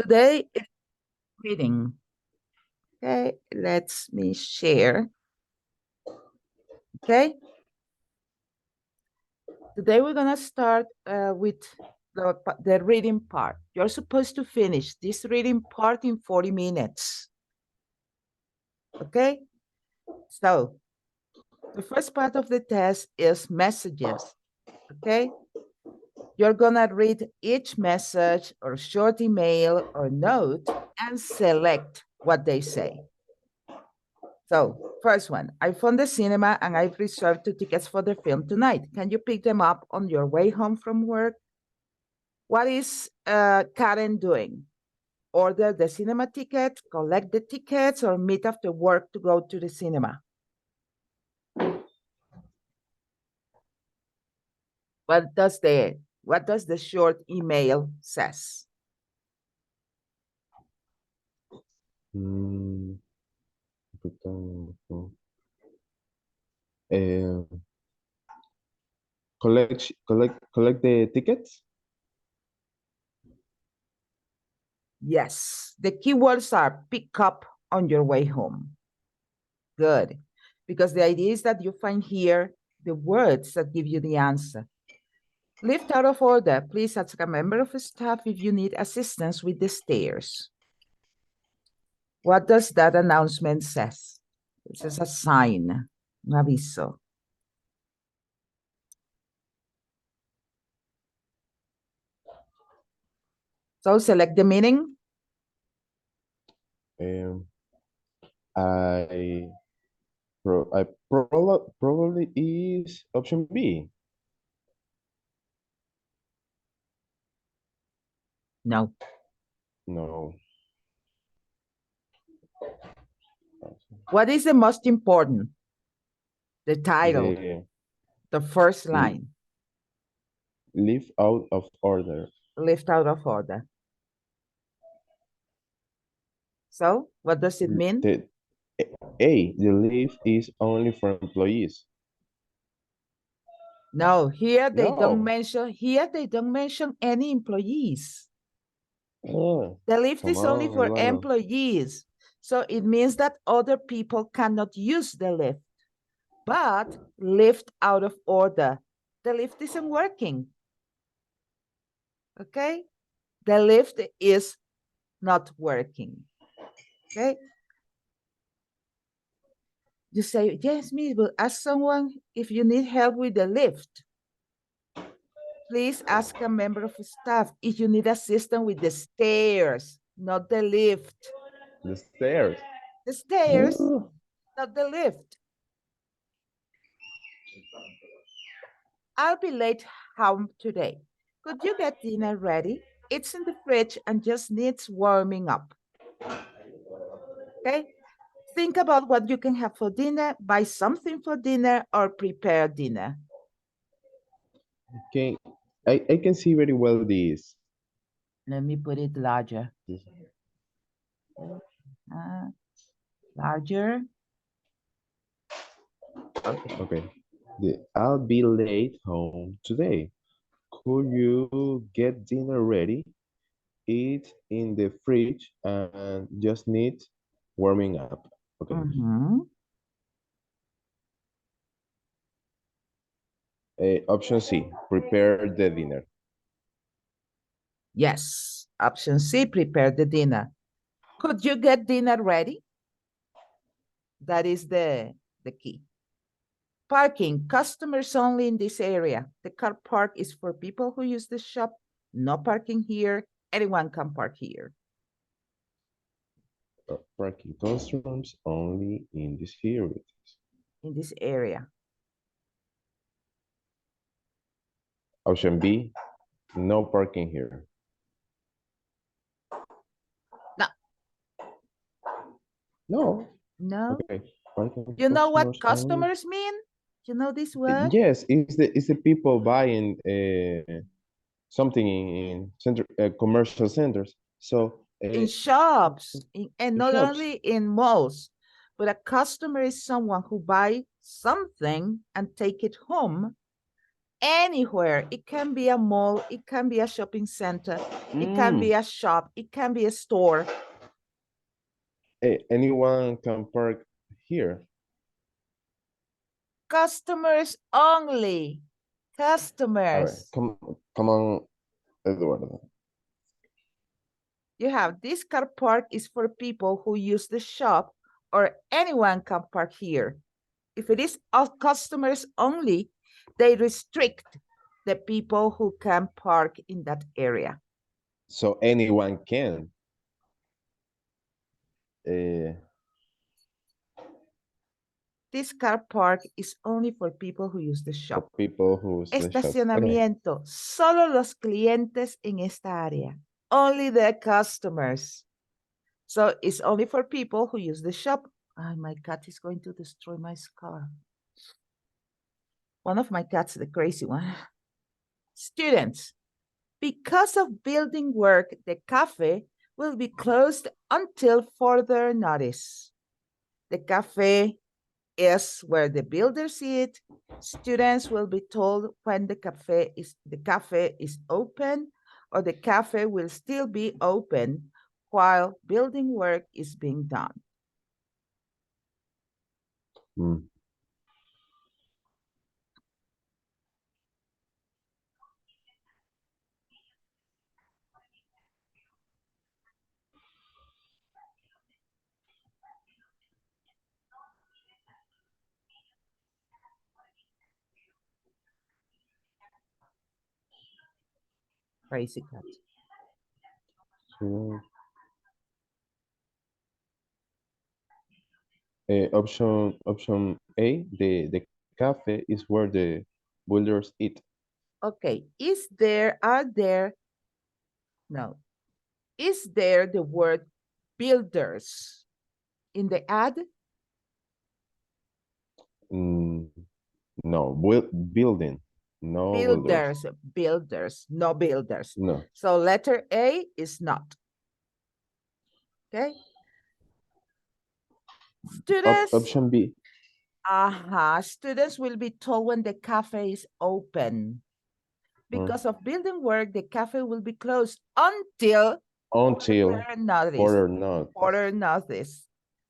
today it's reading. Okay, let me share. Okay. Today we're gonna start with the reading part. You're supposed to finish this reading part in 40 minutes. Okay? So the first part of the test is messages. Okay? You're gonna read each message or short email or note and select what they say. So, first one, I found the cinema and I've reserved 2 tickets for the film tonight. Can you pick them up on your way home from work? What is Karen doing? Order the cinema ticket, collect the tickets, or meet after work to go to the cinema? What does the short email says? Collect the tickets. Yes, the keywords are pick up on your way home. Good, because the idea is that you find here the words that give you the answer. Lift out of order. Please ask a member of staff if you need assistance with the stairs. What does that announcement says? It says a sign, un aviso. So select the meaning. I probably is option B. No. No. What is the most important? The title, the first line. Leave out of order. Left out of order. So what does it mean? The leave is only for employees. No, here they don't No. mention any employees. Oh, The lift is only on, for Eduardo. employees. So it means that other people cannot use the lift. But lift out of order. The lift isn't working. Okay? The lift is not working. Okay? You say, yes, miss, but ask someone if you need help with the lift. Please ask a member of staff if you need assistance with the stairs, not the lift. The stairs. The stairs, not the lift. I'll be late home today. Could you get dinner ready? It's in the fridge and just needs warming up. Okay? Think about what you can have for dinner, buy something for dinner, or prepare dinner. Okay, I can see very well this. Let me put it larger. Larger. Okay. I'll be late home today. Could you get dinner ready? It's in the fridge and just needs warming up. Okay. Option C, prepare the dinner. Yes. Option C, prepare the dinner. Could you get dinner ready? That is the key. Parking, customers only in this area. The car park is for people who use the shop. No parking here. Anyone can park here. Parking customers only in this area. In this area. Option B, no parking here. No. No. No. Okay. You know what customers mean? You know this word? Yes, it's the people buying something in commercial centers. So In shops, and not shops. only in malls, but a customer is someone who buys something and take it home anywhere. It can be a mall, it can be a shopping center, it can be a shop, it can be a store. Anyone can park here. Customers only. A ver, Customers. come on, Eduardo. You have this car park is for people who use the shop, or anyone can park here. If it is all customers only, they restrict the people who can park in that area. So anyone can. Uh, This car park is only for people who use the for shop. people who use the shop. Okay. Estacionamiento, solo los clientes en esta área. Only the customers. So it's only for people who use the shop. Oh, my cat is going to destroy my car. One of my cats, the crazy one. Students, because of building work, the cafe will be closed until further notice. The cafe is where the builders eat. Students will be told when the cafe is open, or the cafe will still be open while building work is being done. Mm. Crazy cat. So, option A, the cafe is where the builders eat. Okay, is there the word builders in the ad? No, building. No builders. Builders, no builders. No. So letter A is not. Okay. Students. Option B. Students will be told when the cafe is open. Because of building work, the cafe will be closed until further notice.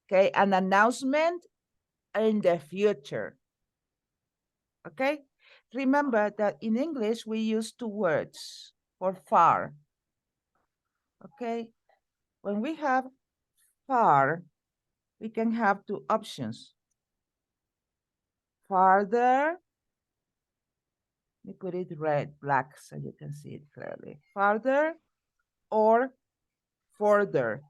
Okay, an announcement in the future. Okay, remember that in English we use two words for far. Okay, when we have far, we can have two options. Farther, let me put it black so you can see it clearly. Farther or further.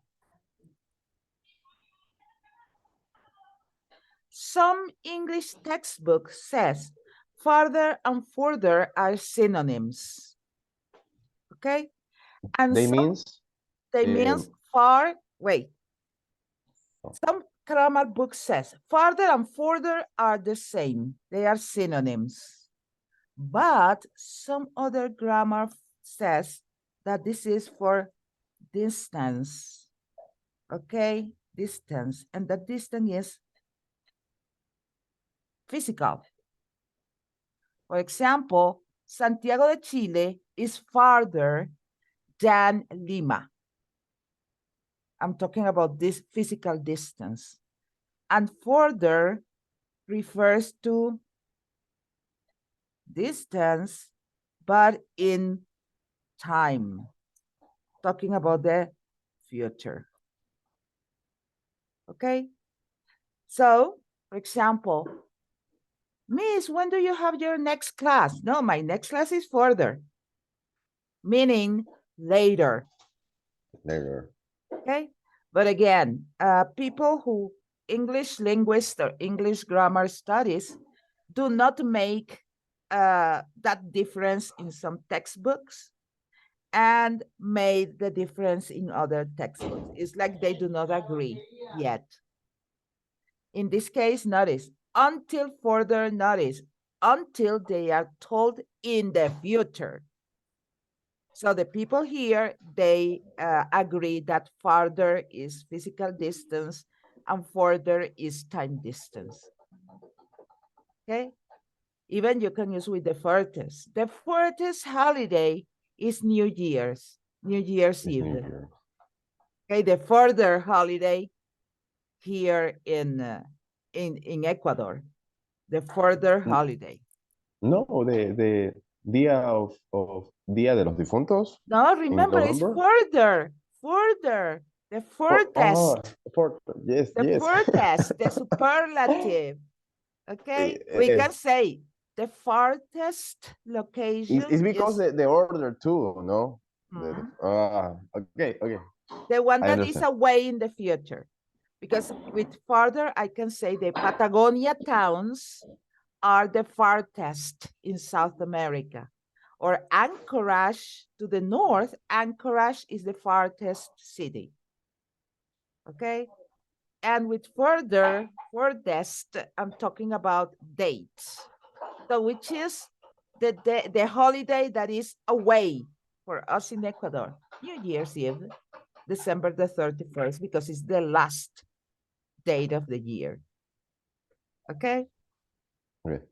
Some English textbook says farther and further are synonyms. Okay? And They means far, wait. Some grammar book says farther and further are the same. They are synonyms. But some other grammar says that this is for distance. Okay? Distance. And the distance is physical. For example, Santiago de Chile is farther than Lima. I'm talking about this physical distance. And further refers to distance, but in time. Talking about the future. Okay? So, for example, Miss, when do you have your next class? No, my next class is further. Meaning later. later. Okay? But again, people who English linguists or English grammar studies do not make that difference in some textbooks and made the difference in other textbooks. It's like they do not agree yet. In this case, notice, until further notice, until they are told in the future. So the people here, they agree that farther is physical distance and further is time distance. Okay? Even you can use with the furthest. The furthest holiday is New Year's It's Eve. New Year. Okay, the further holiday here in Ecuador, the further holiday. No, the Día of Día de los Difuntos No, in remember, it's November. further, the furthest, Yes, the yes. furthest, the superlative. Okay, we can say the farthest location It's because is the order too, no? Mhm. Okay, okay. The one I that is understand. away in the future. Because with farther, I can say the Patagonia towns are the farthest in South America. Or Anchorage to the north, Anchorage is the farthest city. Okay? And with furthest, I'm talking about dates. So which is the holiday that is away for us in Ecuador? New Year's Eve, December the 31st, because it's the last date of the year. Okay? Okay.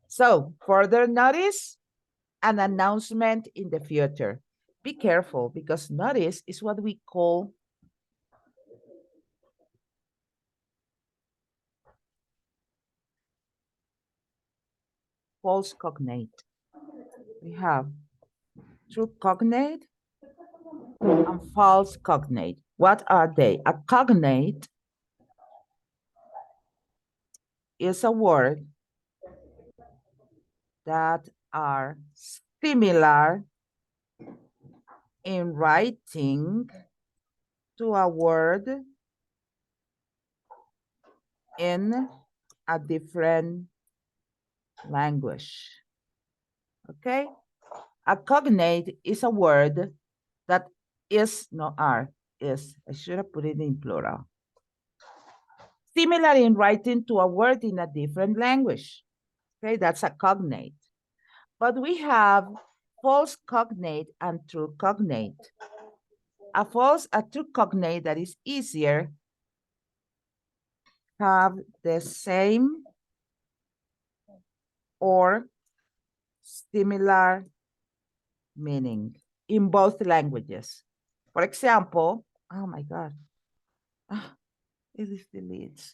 So further notice, an announcement in the future. Be careful because notice is what we call false cognate. We have true cognate and false cognate. What are they? A cognate is a word that are similar in writing to a word in a different language. Okay? A cognate is a word that is, no are, is, I should have put it in plural. Similar in writing to a word in a different language. Okay, that's a cognate. But we have false cognate and true cognate. A true cognate that is easier have the same or similar meaning in both languages. For example, oh my God, it is deletes.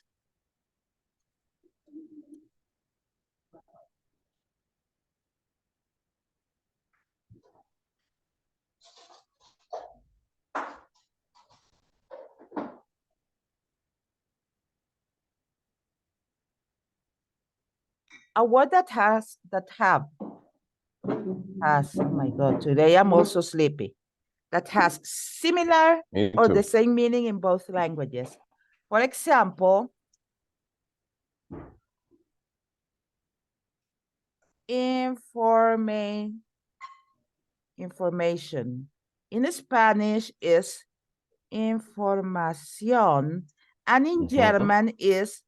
A word that has, oh my God, today I'm also sleepy, that has similar Me or too. the same meaning in both languages. For example, information. In Spanish is información, and in German is,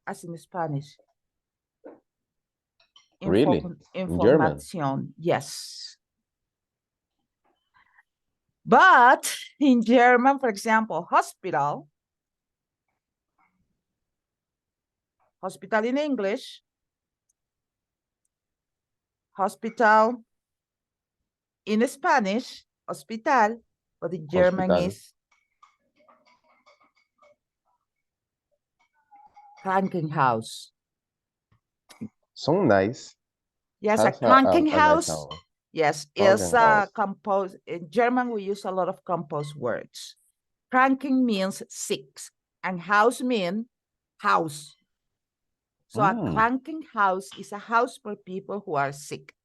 as in Spanish, Really? In German? información, yes. But in German, for example, hospital in English, hospital in Spanish, hospital, but in German Hospital. is Krankenhaus. So nice. Yes, a Has a nice Krankenhaus. sound. Yes, is Krankenhaus. composed. In German, we use a lot of composed words. Kranken means sick, and house means house. So a Krankenhaus is a house for people who are sick.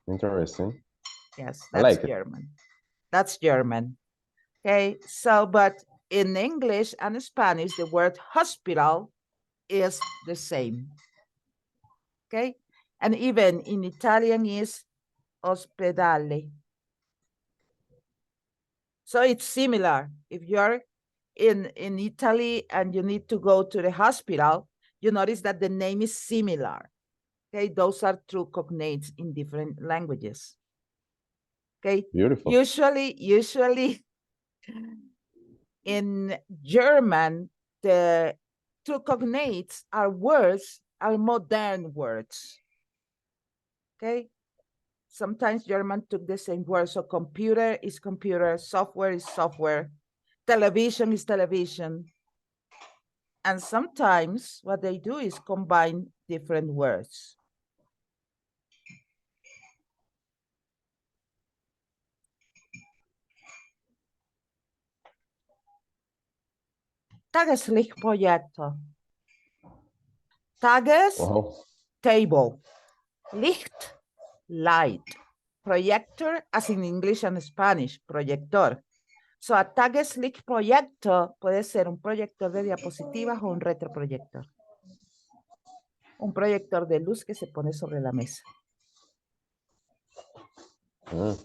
Interesting. Yes, I that's like it. German. That's German. Okay, so but in English and Spanish, the word hospital is the same. Okay, and even in Italian is ospedale. So it's similar. If you're in Italy and you need to go to the hospital, you notice that the name is similar. Okay, those are true cognates in different languages. Okay, Beautiful. usually In German, the two cognates are words, are modern words. Okay? Sometimes German took the same word. So computer is computer, software is software, television is television. And sometimes what they do is combine different words. Tageslichtprojektor. Tages, Wow. table. Licht, light. Projector, as in English and Spanish, proyector. So a Tageslichtprojektor puede ser un proyector de diapositivas o un retroproyector. Un proyector de luz que se pone sobre la mesa. Mm.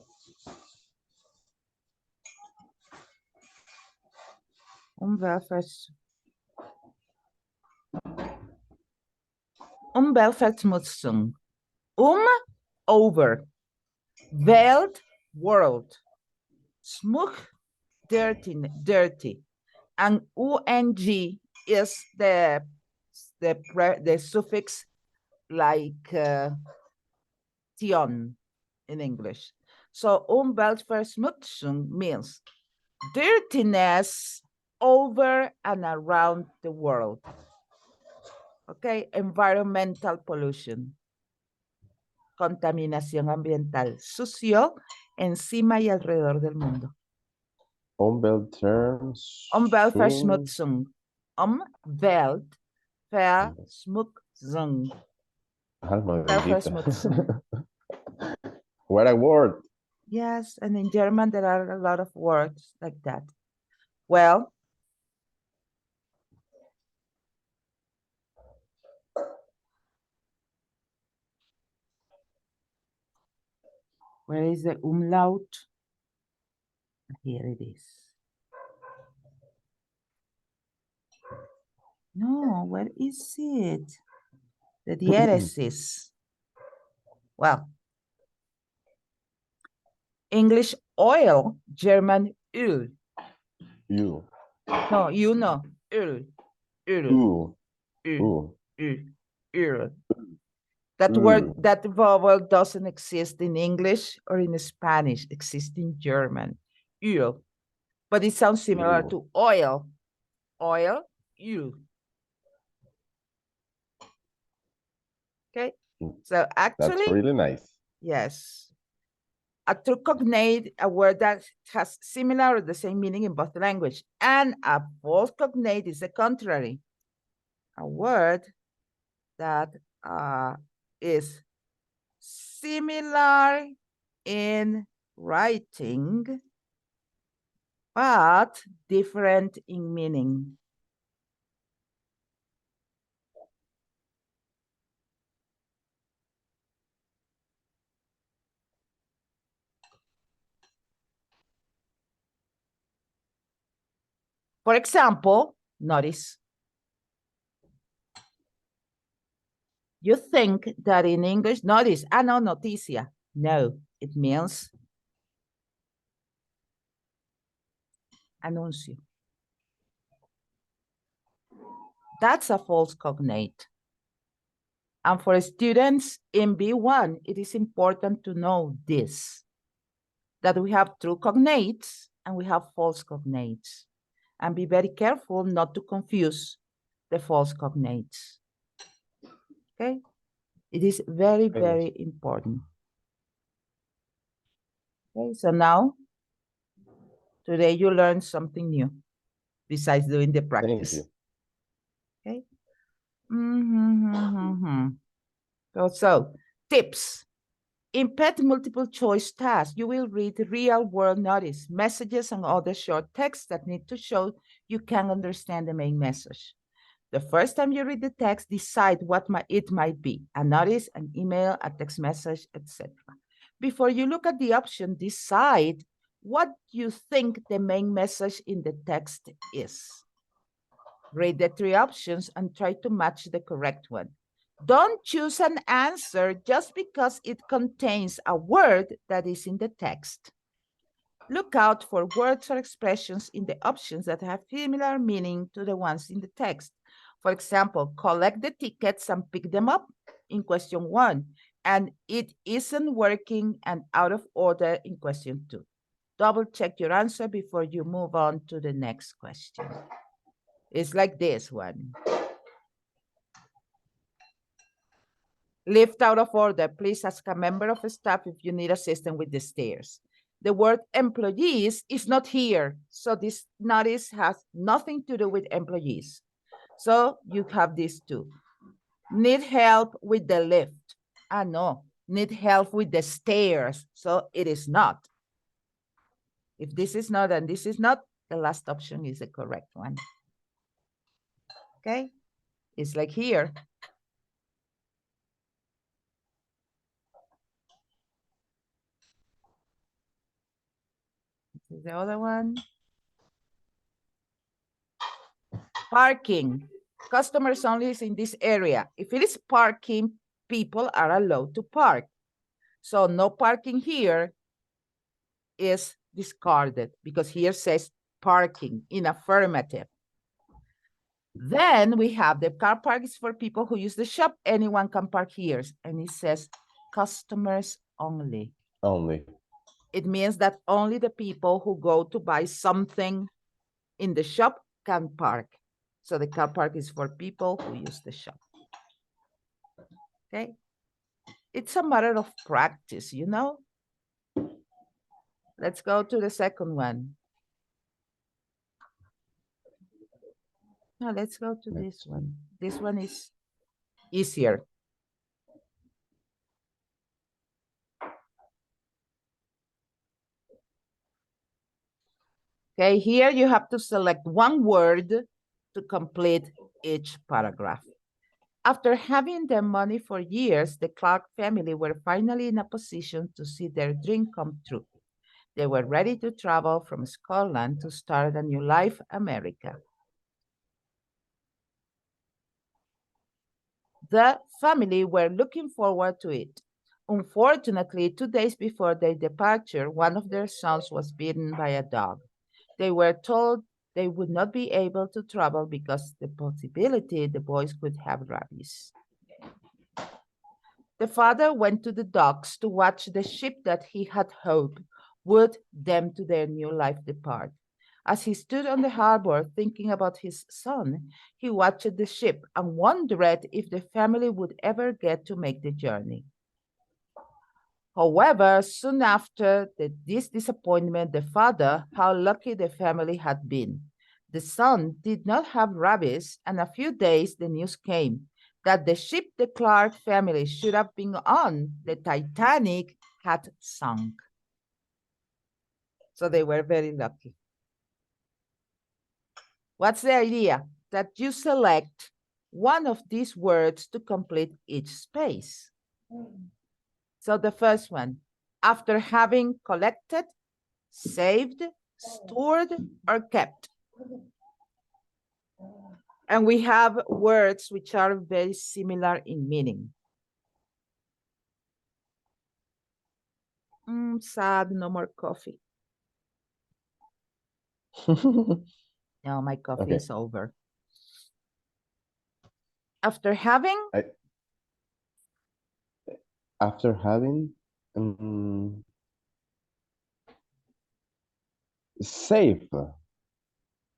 Umweltverschmutzung. Over. Welt, world. Smug, dirty. And ung is the suffix like tion in English. So Umweltverschmutzung means dirtiness over and around the world. Okay, environmental pollution. Contaminación ambiental. Sucio encima y alrededor del mundo. Umweltverschmutzung. Umweltverschmutzung. Alma Umweltverschmutzung. bendita. What a word. Yes, and in German there are a lot of words like that. Well, where is the umlaut? Here it is. No, where is it? The diéresis. Well, English oil, German Öl. You. No, you know, Öl. Öl. Ooh. Öl. Ooh. Öl. Öl. That word, that vowel doesn't exist in English or in Spanish, exists in German. Öl. But it sounds similar Öl. to oil. Oil, Öl. Okay, so actually, That's really nice. yes. A true cognate, a word that has similar or the same meaning in both language, and a false cognate is the contrary. A word that is similar in writing, but different in meaning. For example, notice. You think that in English, notice, no, noticia. No, it means anuncio. That's a false cognate. And for students in B1, it is important to know this, that we have true cognates and we have false cognates. And be very careful not to confuse the false cognates. Okay? It is very, very important. Okay, so now, today you learned something new besides doing the practice. Thank you. Okay? So, tips. In PET multiple choice tasks, you will read real world notice, messages, and other short texts that need to show you can understand the main message. The first time you read the text, decide what it might be, a notice, an email, a text message, etc. Before you look at the option, decide what you think the main message in the text is. Read the three options and try to match the correct one. Don't choose an answer just because it contains a word that is in the text. Look out for words or expressions in the options that have similar meaning to the ones in the text. For example, collect the tickets and pick them up in question 1, and it isn't working and out of order in question 2. Double check your answer before you move on to the next question. It's like this one. Lift out of order. Please ask a member of staff if you need assistance with the stairs. The word employees is not here. So this notice has nothing to do with employees. So you have these two. Need help with the lift. Ah, no. Need help with the stairs. So it is not. If this is not and this is not, the last option is the correct one. Okay? It's like here. This is the other one. Parking. Customers only is in this area. If it is parking, people are allowed to park. So no parking here is discarded because here says parking in affirmative. Then we have the car park is for people who use the shop. Anyone can park here. And it says customers only. Only. It means that only the people who go to buy something in the shop can park. So the car park is for people who use the shop. Okay? It's a matter of practice, you know? Let's go to the second one. No, let's go to this one. This one is easier. Okay, here you have to select one word to complete each paragraph. After having their money for years, the Clark family were finally in a position to see their dream come true. They were ready to travel from Scotland to start a new life in America. The family were looking forward to it. Unfortunately, 2 days before their departure, one of their sons was bitten by a dog. They were told they would not be able to travel because the possibility the boys could have rabies. The father went to the docks to watch the ship that he had hoped would them to their new life depart. As he stood on the harbor thinking about his son, he watched the ship and wondered if the family would ever get to make the journey. However, soon after this disappointment, the father, how lucky the family had been. The son did not have rabies, and a few days the news came that the ship the Clark family should have been on, the Titanic, had sunk. So they were very lucky. What's the idea? That you select one of these words to complete each space. So the first one, after having collected, saved, stored, or kept. And we have words which are very similar in meaning. Sad, no more coffee. No, my coffee is over. After having? After having saved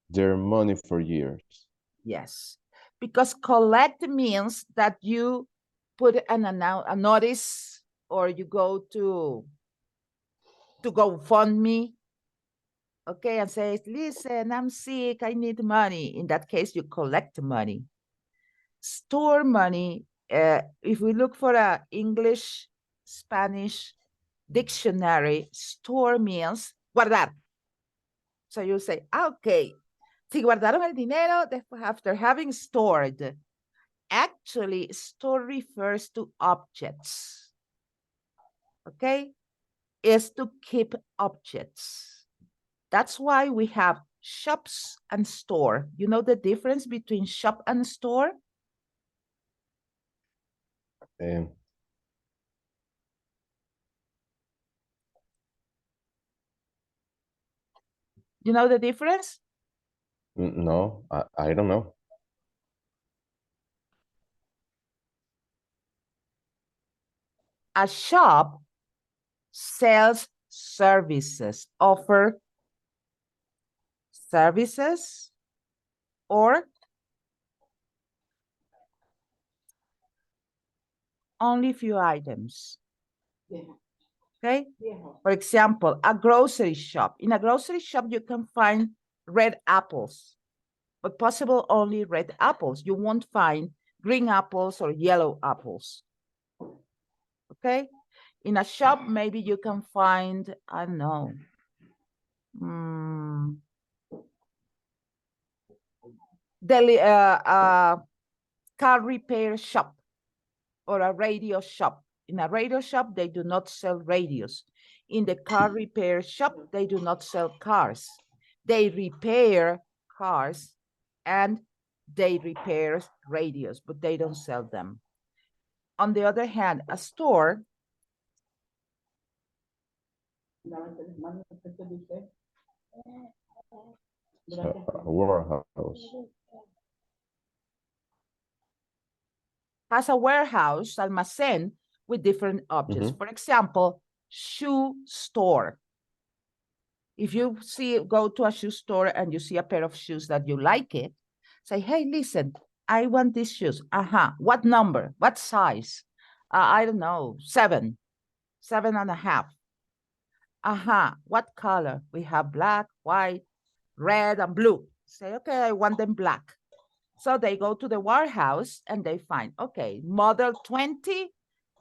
their money for years. Yes, because collect means that you put a notice or you go to GoFundMe, okay, and say, listen, I'm sick, I need money. In that case, you collect money. Store money, if we look for a English, Spanish dictionary, store means guardar. So you say, okay, si guardaron el dinero after having stored. Actually, store refers to objects. Okay? Is to keep objects. That's why we have shops and store. You know the difference between shop and store? You know the difference? No, I don't know. A shop sells services, offer services or only few items. Okay? For example, a grocery shop. In a grocery shop, you can find red apples, but possible only red apples. You won't find green apples or yellow apples. Okay? In a shop, maybe you can find, I don't know, car repair shop or a radio shop. In a radio shop, they do not sell radios. In the car repair shop, they do not sell cars. They repair cars and they repair radios, but they don't sell them. On the other hand, a store A warehouse. has a warehouse, almacén, with different objects. For example, shoe store. If you go to a shoe store and you see a pair of shoes that you like it, say, hey, listen, I want these shoes. What number? What size? I don't know, 7, 7.5. What color? We have black, white, red, and blue. Say, okay, I want them black. So they go to the warehouse and they find, okay, model 20,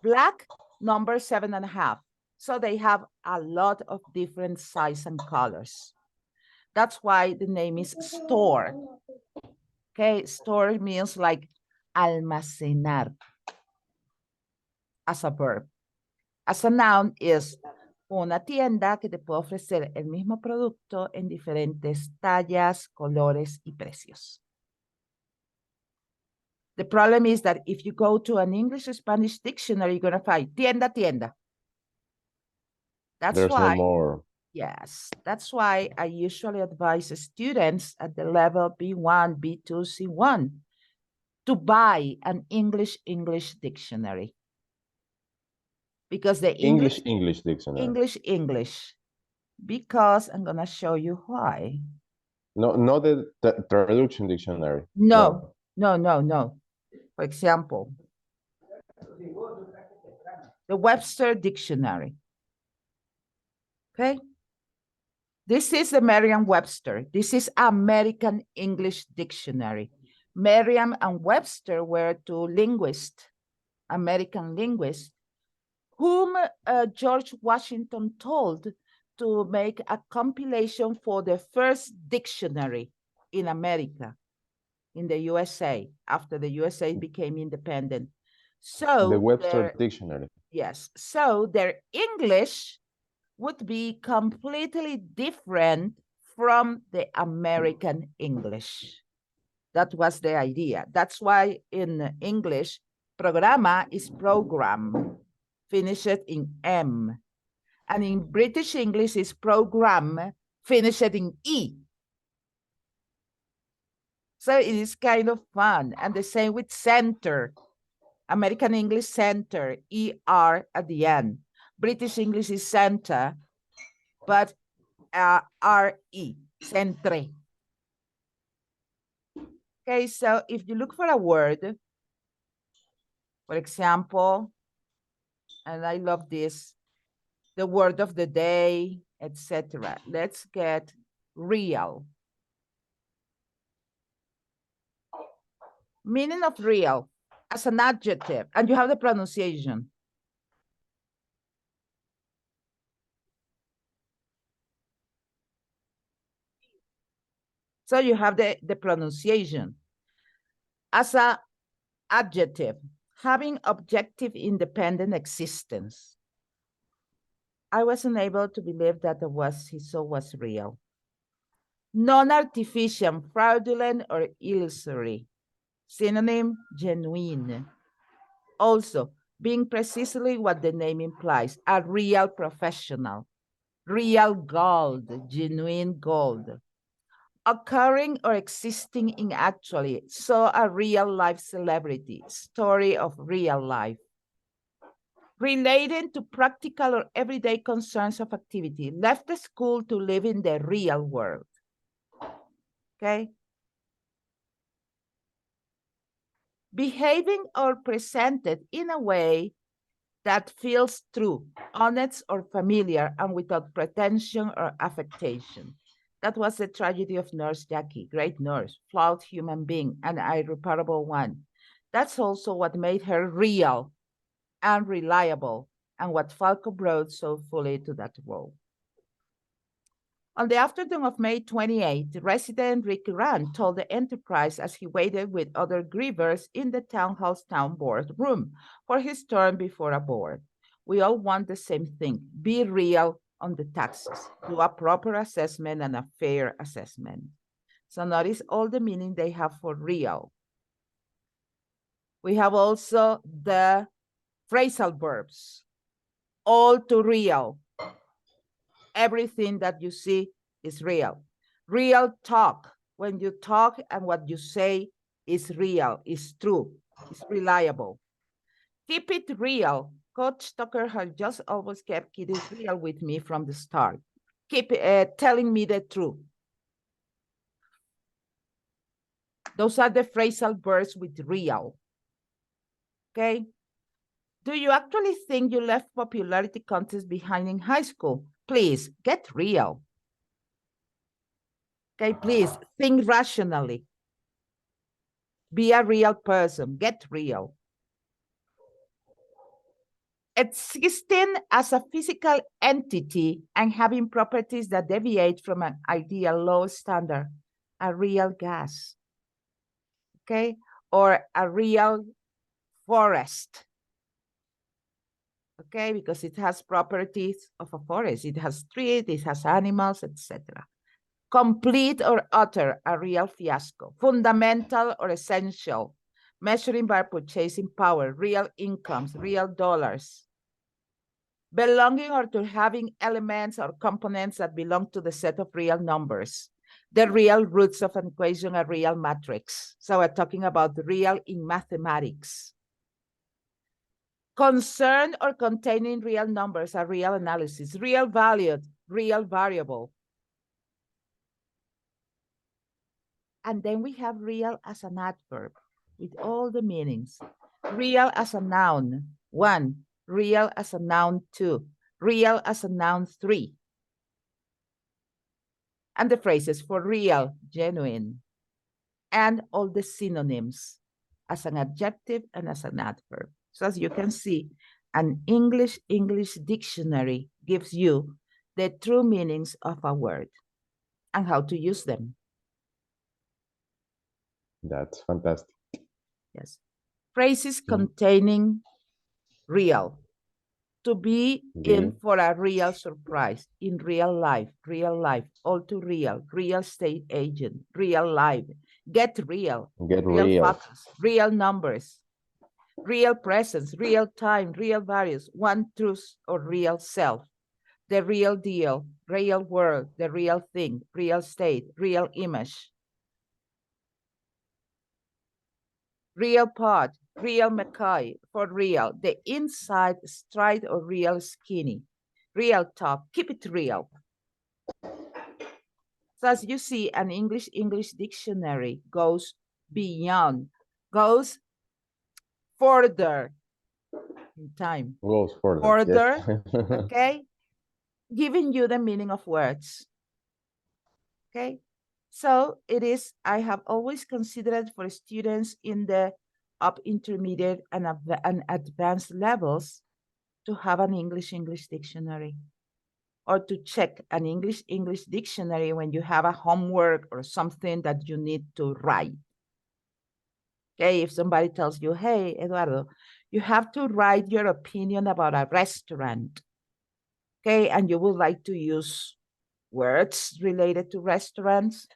black, number 7.5. So they have a lot of different size and colors. That's why the name is store. Okay, store means like almacenar as a verb. As a noun is una tienda que te puede ofrecer el mismo producto en diferentes tallas, colores y precios. The problem is that if you go to an English or Spanish dictionary, you're going to find tienda, tienda. That's There's why, no more. Yes, that's why I usually advise students at the level B1, B2, C1 to buy an English dictionary. Because the English dictionary. English. Because I'm going to show you why. No, not the traduction dictionary. No. For example, the Webster Dictionary. Okay? This is the Merriam-Webster. This is American English Dictionary. Merriam and Webster were two linguists, American linguists, whom George Washington told to make a compilation for the first dictionary in America, in the USA, after the USA became independent. So the Webster Dictionary. Yes. So their English would be completely different from the American English. That was the idea. That's why in English, programa is program, finish it in M. And in British English is program, finish it in E. So it is kind of fun. And the same with center. American English center, ER at the end. British English is center, but RE, centre. Okay, so if you look for a word, for example, and I love this, the word of the day, etc. Let's get real. Meaning of real as an adjective, and you have the pronunciation. So you have the pronunciation. As an adjective, having objective independent existence. I wasn't able to believe that his soul was real. Non-artificial, fraudulent, or illusory. Synonym, genuine. Also, being precisely what the name implies, a real professional. real gold, genuine gold. Occurring or existing in actually, so a real life celebrity, story of real life. Relating to practical or everyday concerns of activity, left the school to live in the real world. Okay? Behaving or presented in a way that feels true, honest or familiar, and without pretension or affectation. That was the tragedy of Nurse Jackie, great nurse, flawed human being, an irreparable one. That's also what made her real and reliable, and what Falco brought so fully to that role. On the afternoon of May 28, resident Rick Rand told the Enterprise as he waited with other grievers in the town hall's town board room for his turn before a board. We all want the same thing, be real on the taxes, do a proper assessment and a fair assessment. So notice all the meaning they have for real. We have also the phrasal verbs, all too real. Everything that you see is real. Real talk, when you talk and what you say is real, is true, is reliable. Keep it real. Coach Tucker has just always kept it real with me from the start. Keep telling me the truth. Those are the phrasal verbs with real. Okay? Do you actually think you left popularity contests behind in high school? Please, get real. Okay, please, think rationally. Be a real person, get real. Existing as a physical entity and having properties that deviate from an ideal low standard, a real gas, okay? Or a real forest, okay? Because it has properties of a forest. It has trees, it has animals, etc. Complete or utter, a real fiasco. Fundamental or essential, measuring by purchasing power, real incomes, real dollars. Belonging or to having elements or components that belong to the set of real numbers. The real roots of an equation, a real matrix. So we're talking about real in mathematics. Concern or containing real numbers, a real analysis. Real valued, real variable. And then we have real as an adverb with all the meanings. Real as a noun, 1. Real as a noun, 2. Real as a noun, 3. And the phrases for real, genuine, and all the synonyms as an adjective and as an adverb. So as you can see, an English dictionary gives you the true meanings of a word and how to use them. That's fantastic. Yes. Phrases containing real. To be in for a real surprise, in real life, all too real, real estate agent, real life, get real, real focus, real numbers, real presence, real time, real values, one truth or real self, the real deal, real world, the real thing, real state, real image, real pod, real McCoy, for real, the inside straight or real skinny, real talk, keep it real. So as you see, an English dictionary goes beyond, goes further in time. Goes further, yes. Okay? Giving you the meaning of words. Okay? So it is, I have always considered for students in the up intermediate and advanced levels to have an English dictionary, or to check an English dictionary when you have a homework or something that you need to write. Okay, if somebody tells you, hey, Eduardo, you have to write your opinion about a restaurant, okay, and you would like to use words related to restaurants,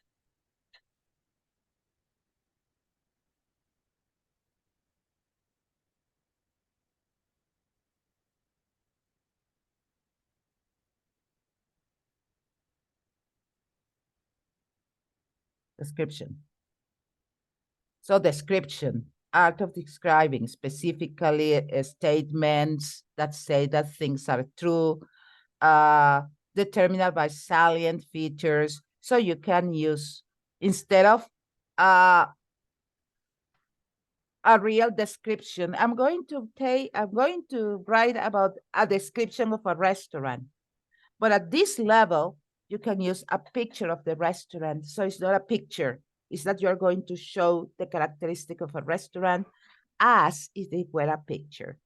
Description. So description, art of describing, specifically statements that say that things are true, determined by salient features. So you can use, instead of a real description, I'm going to write about a description of a restaurant. But at this level, you can use a picture of the restaurant. So it's not a picture. It's that you're going to show the characteristic of a restaurant as if it were a picture.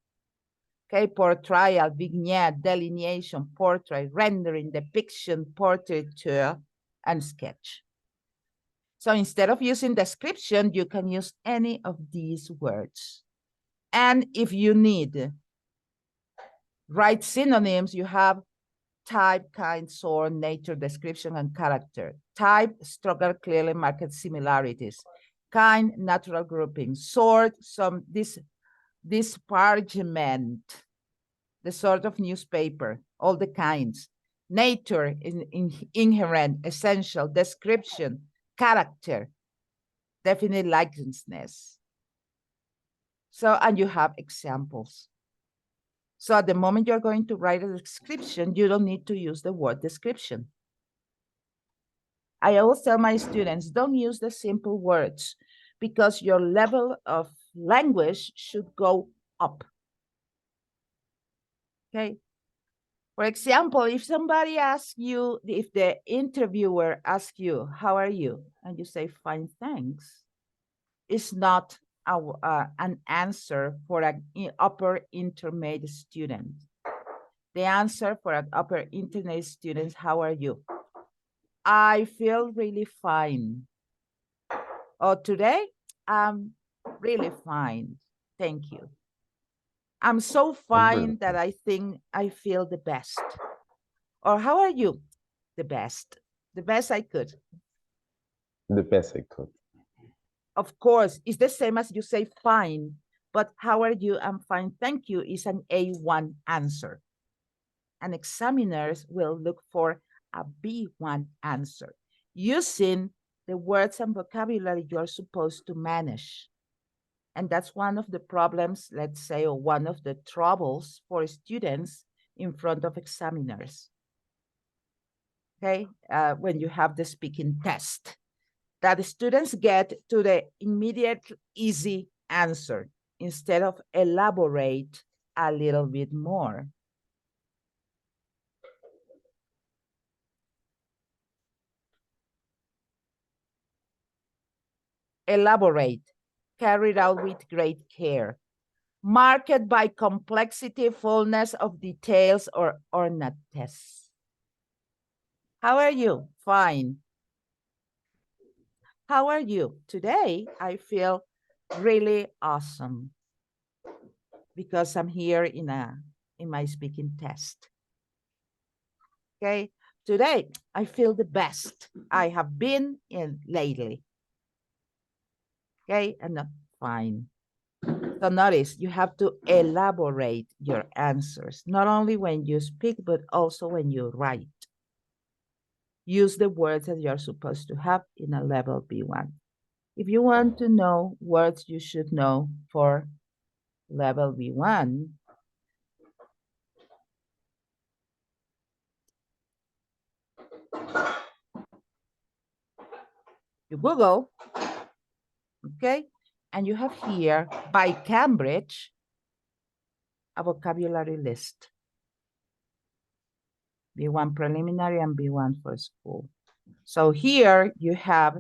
Okay, portrayal, vignette, delineation, portrait, rendering, depiction, portraiture, and sketch. So instead of using description, you can use any of these words. And if you need write synonyms, you have type, kind, sort, nature, description, and character. Type, structure, clearly marked similarities. Kind, natural grouping. Sort, disparagement, the sort of newspaper, all the kinds. Nature, inherent, essential. Description, character, definite likeness. So, and you have examples. So at the moment you're going to write a description, you don't need to use the word description. I always tell my students, don't use the simple words because your level of language should go up. Okay. For example, if somebody asks you, if the interviewer asks you, how are you? And you say, fine, thanks. It's not an answer for an upper intermediate student. The answer for an upper intermediate student, how are you? I feel really fine. Oh, today, I'm really fine. Thank you. I'm so fine that I think I feel the best. Or how are you? The best. The best I could. The best I could. Of course, it's the same as you say fine, but how are you? I'm fine, thank you is an A1 answer. And examiners will look for a B1 answer using the words and vocabulary you're supposed to manage. And that's one of the problems, let's say, or one of the troubles for students in front of examiners. Okay, when you have the speaking test, that the students get to the immediate easy answer instead of elaborate a little bit more. Elaborate, carried out with great care, marked by complexity, fullness of details, or ornateness. How are you? Fine. How are you? Today, I feel really awesome because I'm here in my speaking test. Okay, today, I feel the best I have been in lately. Okay, and fine. So notice you have to elaborate your answers, not only when you speak, but also when you write. Use the words that you're supposed to have in a level B1. If you want to know words you should know for level B1, you Google, okay? And you have here, by Cambridge, a vocabulary list. B1 preliminary and B1 for school. So here you have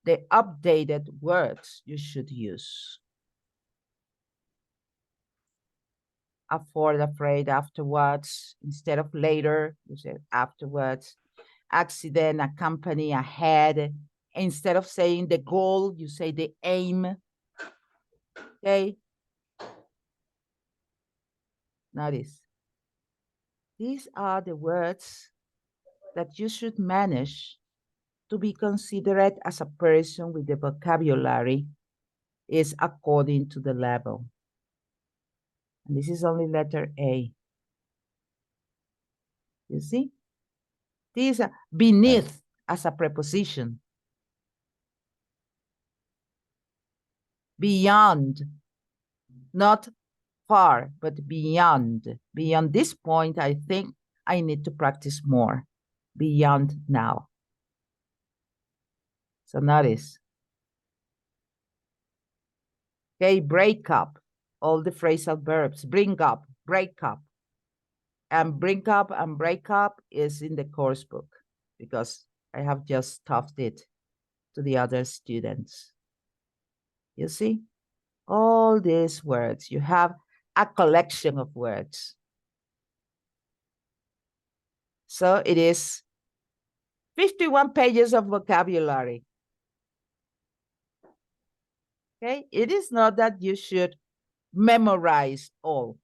the updated words you should use. Afford, afraid, afterwards. Instead of later, you say afterwards. Accident, accompany, ahead. Instead of saying the goal, you say the aim. Okay? Notice. These are the words that you should manage to be considered as a person with the vocabulary is according to the level. And this is only letter A. You see? These are beneath as a preposition. beyond, not far, but beyond. Beyond this point, I think I need to practice more. Beyond now. So notice. Okay, break up. All the phrasal verbs. Bring up, break up. And bring up and break up is in the course book because I have just stuffed it to the other students. You see? All these words. You have a collection of words. So it is 51 pages of vocabulary. Okay, it is not that you should memorize all.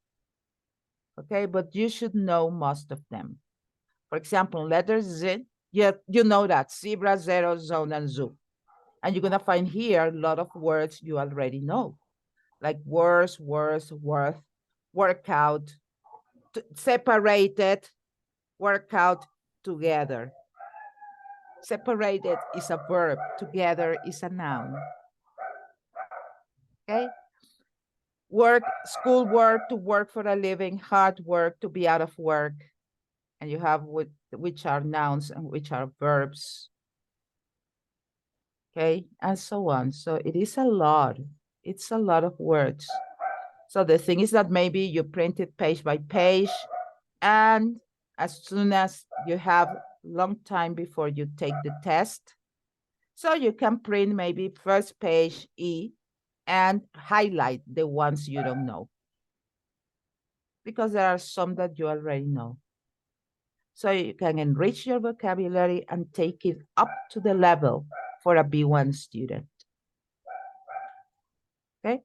Okay, but you should know most of them. For example, letters Z, you know that, zebra, zero, zone, and zoo. And you're gonna find here a lot of words you already know, like worse, worth, workout, separated, workout, together. Separated is a verb, together is a noun. Okay? Work, school work, to work for a living, hard work, to be out of work. And you have which are nouns and which are verbs. Okay, and so on. So it is a lot. It's a lot of words. So the thing is that maybe you print it page by page, and as soon as you have long time before you take the test, so you can print maybe first page E and highlight the ones you don't know. Because there are some that you already know. So you can enrich your vocabulary and take it up to the level for a B1 student. Okay?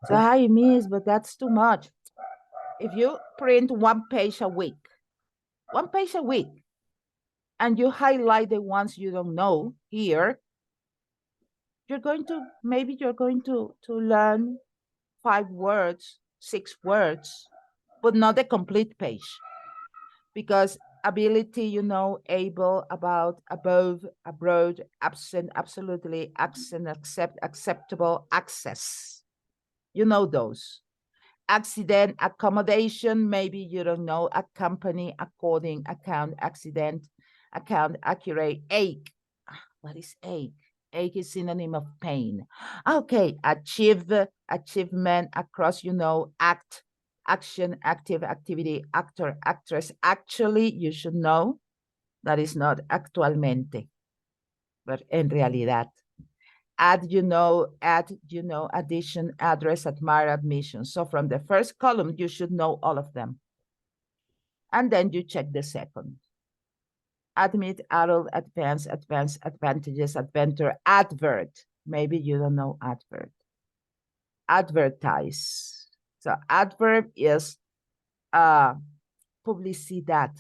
So hi, miss, but that's too much. If you print one page a week, and you highlight the ones you don't know here, you're going to learn 5 words, 6 words, but not the complete page. Because ability, you know, able, about, above, abroad, absent, absolutely, accent, accept, acceptable, access. You know those. Accident, accommodation, maybe you don't know, accompany, according, account, accident, account, accurate, ache. What is ache? Ache is synonym of pain. Okay, achieve, achievement, across, you know, act, action, active, activity, actor, actress. Actually, you should know that is not actualmente, but en realidad. Add, you know, addition, address, admire, admission. So from the first column, you should know all of them. And then you check the second. Admit, adult, advance, advance, advantages, adventure, advert. Maybe you don't know advert. Advertise. So adverb is publicidad.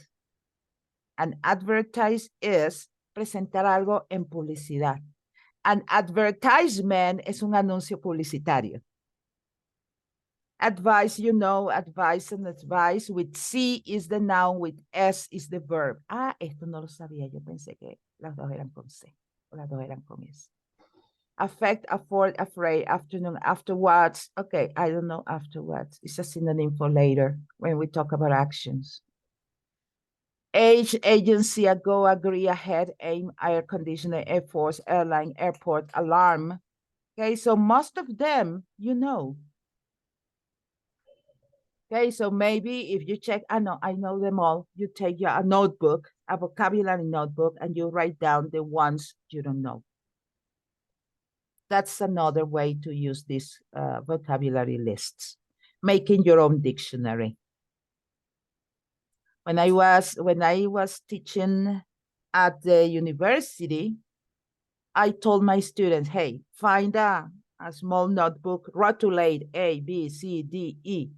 And advertise is presentar algo en publicidad. An advertisement es un anuncio publicitario. Advice, you know, advice and advice. With C is the noun, with S is the verb. Ah, esto no lo sabía. Yo pensé que las dos eran con C, o las dos eran con S. Affect, afford, afraid, afternoon, afterwards. Okay, I don't know afterwards. It's a synonym for later when we talk about actions. Age, agency, ago, agree, ahead, aim, air conditioner, air force, airline, airport, alarm. Okay, so most of them, you know. Okay, so maybe if you check, I know them all. You take a notebook, a vocabulary notebook, and you write down the ones you don't know. That's another way to use these vocabulary lists, making your own dictionary. When I was teaching at the university, I told my students, hey, find a small notebook, rotulate A, B, C, D, E,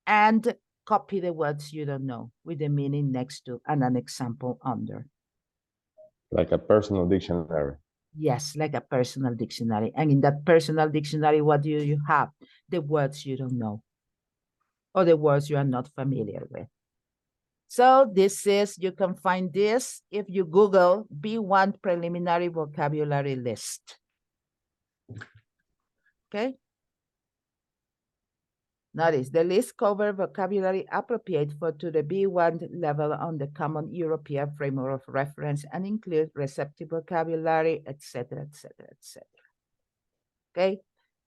and copy the words you don't know with the meaning next to and an example under. Like a personal dictionary. Yes, like a personal dictionary. And in that personal dictionary, what do you have? The words you don't know or the words you are not familiar with. So this is, you can find this if you Google B1 preliminary vocabulary list. okay? Notice the list cover vocabulary appropriate for to the B1 level on the Common European Framework of Reference and include receptive vocabulary, etc., etc., etc. Okay,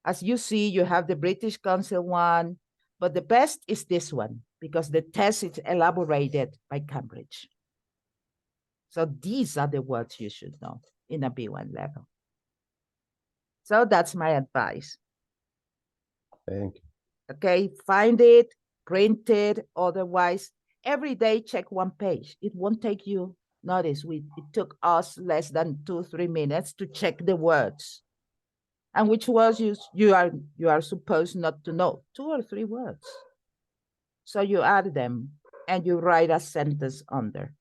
as you see, you have the British Council one, but the best is this one because the test is elaborated by Cambridge. So these are the words you should know in a B1 level. So that's my advice. Thank you. Okay, find it, print it, otherwise every day check one page. It won't take you, notice it took us less than 2-3 minutes to check the words. And which words you are supposed not to know, 2 or 3 words. So you add them and you write a sentence under.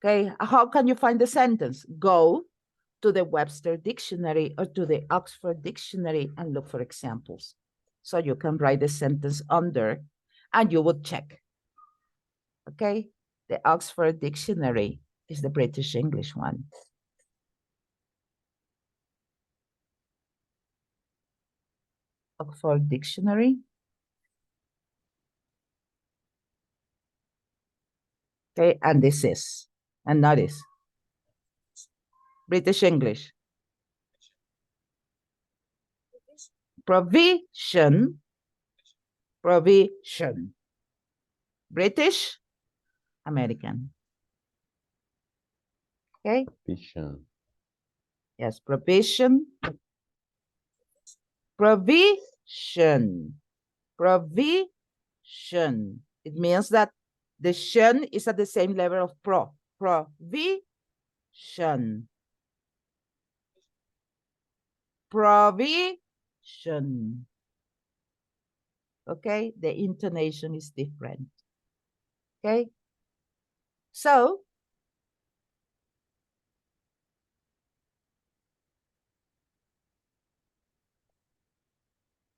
Okay, how can you find the sentence? Go to the Webster Dictionary or to the Oxford Dictionary and look for examples. So you can write the sentence under and you would check. Okay, the Oxford Dictionary is the British English one. Oxford Dictionary. Okay, and this is, and notice, British English. Provision, provision. British, American. Okay. Vision. Yes, provision. Provision. Provision. It means that the shun is at the same level of pro. Provision. Provision. Okay, the intonation is different. Okay, so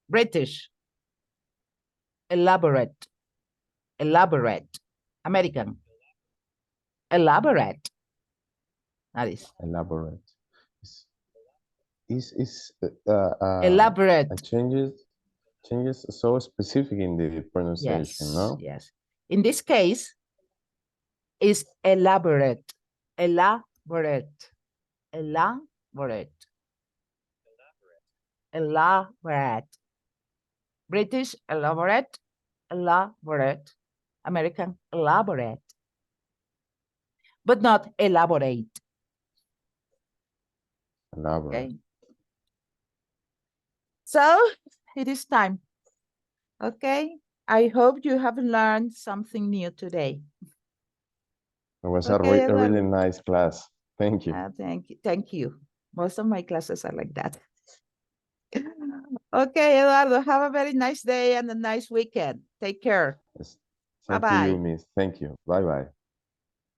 British, elaborate, elaborate. American, elaborate. That is Elaborate. Is elaborate. changes so specific in the pronunciation, Yes, no? yes. In this case, is elaborate, elaborate, elaborate, elaborate. British, elaborate, elaborate. American, elaborate, but not elaborate. Elaborate. Okay. So it is time. Okay. I hope you have learned something new today. It was Okay, a really nice class. Thank you. Thank you. Thank you. Most of my classes are like that. Okay, Eduardo, have a very nice day and a nice weekend. Take care. Yes. Bye Same to you, bye. Miss. Thank you. Bye bye.